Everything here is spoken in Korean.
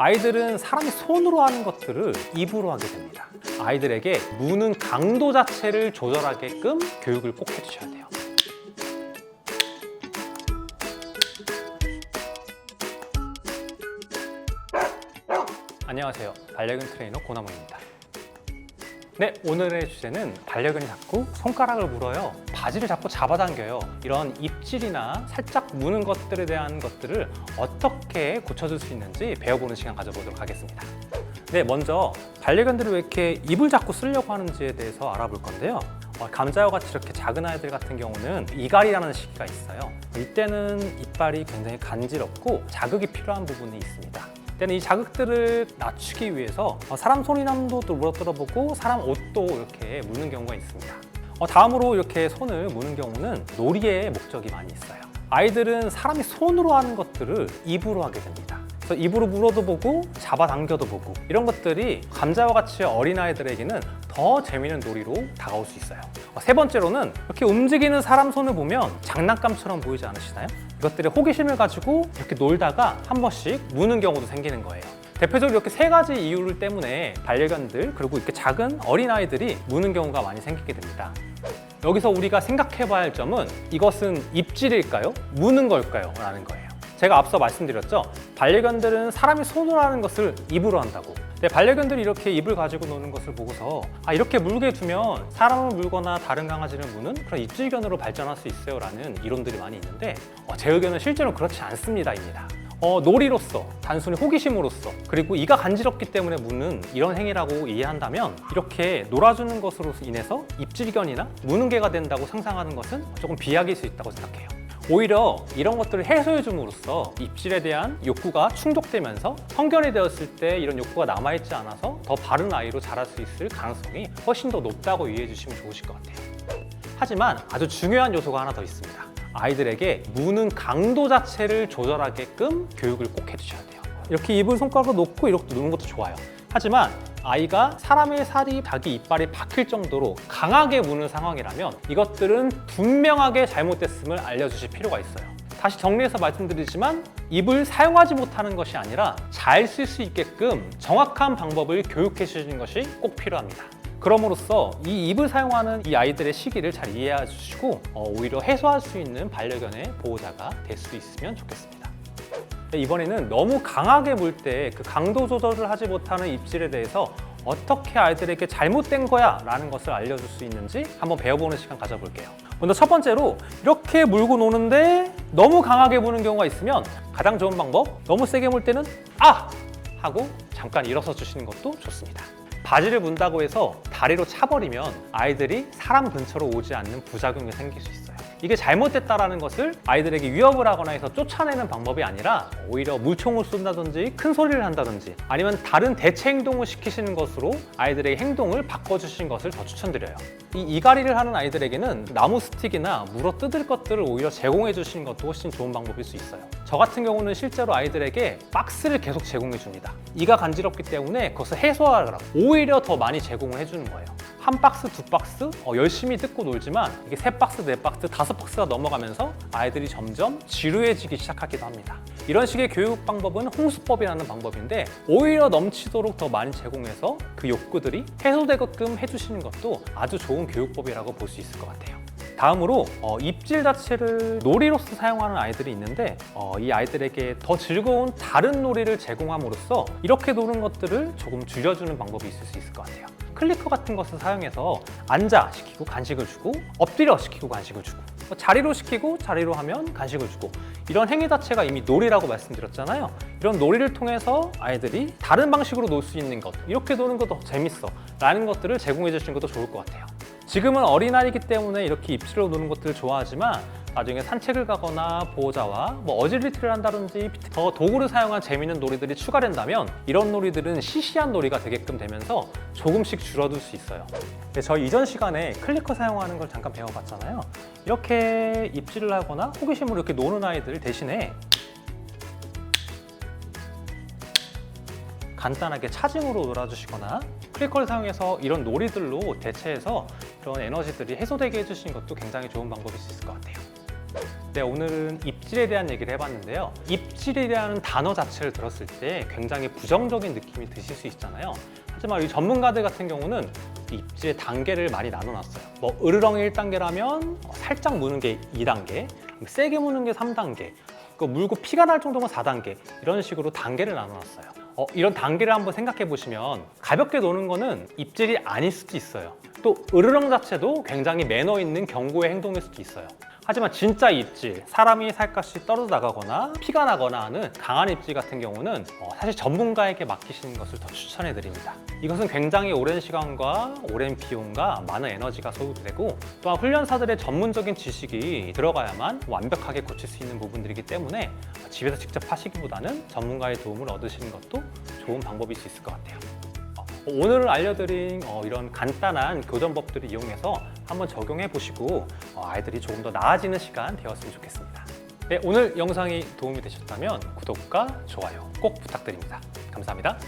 아이들은 사람이 손으로 하는 것들을 입으로 하게 됩니다. 아이들에게 무는 강도 자체를 조절하게끔 교육을 꼭 해주셔야 돼요. 안녕하세요. 반려견 트레이너 고나무입니다. 네, 오늘의 주제는 반려견이 자꾸 손가락을 물어요. 바지를 자꾸 잡아당겨요. 이런 입질이나 살짝 무는 것들에 대한 것들을 어떻게 고쳐줄 수 있는지 배워보는 시간 가져보도록 하겠습니다. 네, 먼저 반려견들이 왜 이렇게 입을 자꾸 쓰려고 하는지에 대해서 알아볼 건데요. 감자와 같이 이렇게 작은 아이들 같은 경우는 이갈이라는 시기가 있어요. 이때는 이빨이 굉장히 간지럽고 자극이 필요한 부분이 있습니다. 때는 이 자극들을 낮추기 위해서 사람 손이랑도 물어뜯어보고 사람 옷도 이렇게 무는 경우가 있습니다. 다음으로 이렇게 손을 무는 경우는 놀이의 목적이 많이 있어요. 아이들은 사람이 손으로 하는 것들을 입으로 하게 됩니다. 그래서 입으로 물어도 보고 잡아당겨도 보고 이런 것들이 감자와 같이 어린아이들에게는 더 재미있는 놀이로 다가올 수 있어요. 세 번째로는 이렇게 움직이는 사람 손을 보면 장난감처럼 보이지 않으시나요? 이것들의 호기심을 가지고 이렇게 놀다가 한 번씩 무는 경우도 생기는 거예요. 대표적으로 이렇게 세 가지 이유 때문에 반려견들 그리고 이렇게 작은 어린아이들이 무는 경우가 많이 생기게 됩니다. 여기서 우리가 생각해 봐야 할 점은 이것은 입질일까요? 무는 걸까요? 라는 거예요. 제가 앞서 말씀드렸죠. 반려견들은 사람이 손으로 하는 것을 입으로 한다고. 근데 반려견들이 이렇게 입을 가지고 노는 것을 보고서 이렇게 물게 두면 사람을 물거나 다른 강아지를 무는 그런 입질견으로 발전할 수 있어요 라는 이론들이 많이 있는데 제 의견은 실제로 그렇지 않습니다 입니다. 놀이로서 단순히 호기심으로서 그리고 이가 간지럽기 때문에 무는 이런 행위라고 이해한다면 이렇게 놀아주는 것으로 인해서 입질견이나 무는 개가 된다고 상상하는 것은 조금 비약일 수 있다고 생각해요. 오히려 이런 것들을 해소해 줌으로써 입질에 대한 욕구가 충족되면서 성견이 되었을 때 이런 욕구가 남아있지 않아서 더 바른 아이로 자랄 수 있을 가능성이 훨씬 더 높다고 이해해 주시면 좋으실 것 같아요. 하지만 아주 중요한 요소가 하나 더 있습니다. 아이들에게 무는 강도 자체를 조절하게끔 교육을 꼭 해주셔야 돼요. 이렇게 입을 손가락으로 놓고 이렇게 누는 것도 좋아요. 하지만 아이가 사람의 살이 자기 이빨이 박힐 정도로 강하게 무는 상황이라면 이것들은 분명하게 잘못됐음을 알려주실 필요가 있어요. 다시 정리해서 말씀드리지만 입을 사용하지 못하는 것이 아니라 잘 쓸 수 있게끔 정확한 방법을 교육해 주시는 것이 꼭 필요합니다. 그럼으로써 이 입을 사용하는 이 아이들의 시기를 잘 이해해 주시고 오히려 해소할 수 있는 반려견의 보호자가 될 수 있으면 좋겠습니다. 이번에는 너무 강하게 물 때 그 강도 조절을 하지 못하는 입질에 대해서 어떻게 아이들에게 잘못된 거야 라는 것을 알려줄 수 있는지 한번 배워보는 시간 가져볼게요. 먼저 첫 번째로 이렇게 물고 노는데 너무 강하게 무는 경우가 있으면 가장 좋은 방법, 너무 세게 물 때는 하고 잠깐 일어서 주시는 것도 좋습니다. 바지를 문다고 해서 다리로 차버리면 아이들이 사람 근처로 오지 않는 부작용이 생길 수 있어요. 이게 잘못됐다라는 것을 아이들에게 위협을 하거나 해서 쫓아내는 방법이 아니라 오히려 물총을 쏜다든지 큰 소리를 한다든지 아니면 다른 대체 행동을 시키시는 것으로 아이들의 행동을 바꿔주시는 것을 더 추천드려요. 이 이갈이를 하는 아이들에게는 나무 스틱이나 물어 뜯을 것들을 오히려 제공해 주시는 것도 훨씬 좋은 방법일 수 있어요. 저 같은 경우는 실제로 아이들에게 박스를 계속 제공해 줍니다. 이가 간지럽기 때문에 그것을 해소하라고 오히려 더 많이 제공을 해주는 거예요. 한 박스, 두 박스 열심히 뜯고 놀지만 이게 세 박스, 네 박스, 다섯 박스가 넘어가면서 아이들이 점점 지루해지기 시작하기도 합니다. 이런 식의 교육 방법은 홍수법이라는 방법인데 오히려 넘치도록 더 많이 제공해서 그 욕구들이 해소되게끔 해주시는 것도 아주 좋은 교육법이라고 볼 수 있을 것 같아요. 다음으로 입질 자체를 놀이로서 사용하는 아이들이 있는데 이 아이들에게 더 즐거운 다른 놀이를 제공함으로써 이렇게 노는 것들을 조금 줄여주는 방법이 있을 수 있을 것 같아요. 클리커 같은 것을 사용해서 앉아 시키고 간식을 주고 엎드려 시키고 간식을 주고 자리로 시키고 자리로 하면 간식을 주고 이런 행위 자체가 이미 놀이라고 말씀드렸잖아요. 이런 놀이를 통해서 아이들이 다른 방식으로 놀 수 있는 것 이렇게 노는 것도 재밌어 라는 것들을 제공해 주시는 것도 좋을 것 같아요. 지금은 어린아이이기 때문에 이렇게 입질로 노는 것들을 좋아하지만 나중에 산책을 가거나 보호자와 어질리티를 한다든지 더 도구를 사용한 재미있는 놀이들이 추가된다면 이런 놀이들은 시시한 놀이가 되게끔 되면서 조금씩 줄어들 수 있어요. 저희 이전 시간에 클리커 사용하는 걸 잠깐 배워봤잖아요. 이렇게 입질을 하거나 호기심으로 이렇게 노는 아이들 대신에 간단하게 차징으로 놀아주시거나 클리커를 사용해서 이런 놀이들로 대체해서 이런 에너지들이 해소되게 해주시는 것도 굉장히 좋은 방법일 수 있을 것 같아요. 네, 오늘은 입질에 대한 얘기를 해봤는데요. 입질이라는 단어 자체를 들었을 때 굉장히 부정적인 느낌이 드실 수 있잖아요. 하지만 이 전문가들 같은 경우는 입질의 단계를 많이 나눠놨어요. 뭐 으르렁이 1단계라면 살짝 무는 게 2단계, 세게 무는 게 3단계, 물고 피가 날 정도면 4단계, 이런 식으로 단계를 나눠놨어요. 이런 단계를 한번 생각해 보시면 가볍게 노는 거는 입질이 아닐 수도 있어요. 또 으르렁 자체도 굉장히 매너 있는 경고의 행동일 수도 있어요. 하지만 진짜 입질, 사람이 살갗이 떨어져 나가거나 피가 나거나 하는 강한 입질 같은 경우는 사실 전문가에게 맡기시는 것을 더 추천해 드립니다. 이것은 굉장히 오랜 시간과 오랜 비용과 많은 에너지가 소요되고, 또한 훈련사들의 전문적인 지식이 들어가야만 완벽하게 고칠 수 있는 부분들이기 때문에 집에서 직접 하시기보다는 전문가의 도움을 얻으시는 것도 좋은 방법일 수 있을 것 같아요. 오늘 알려드린 이런 간단한 교정법들을 이용해서 한번 적용해 보시고 아이들이 조금 더 나아지는 시간 되었으면 좋겠습니다. 네, 오늘 영상이 도움이 되셨다면 구독과 좋아요 꼭 부탁드립니다. 감사합니다.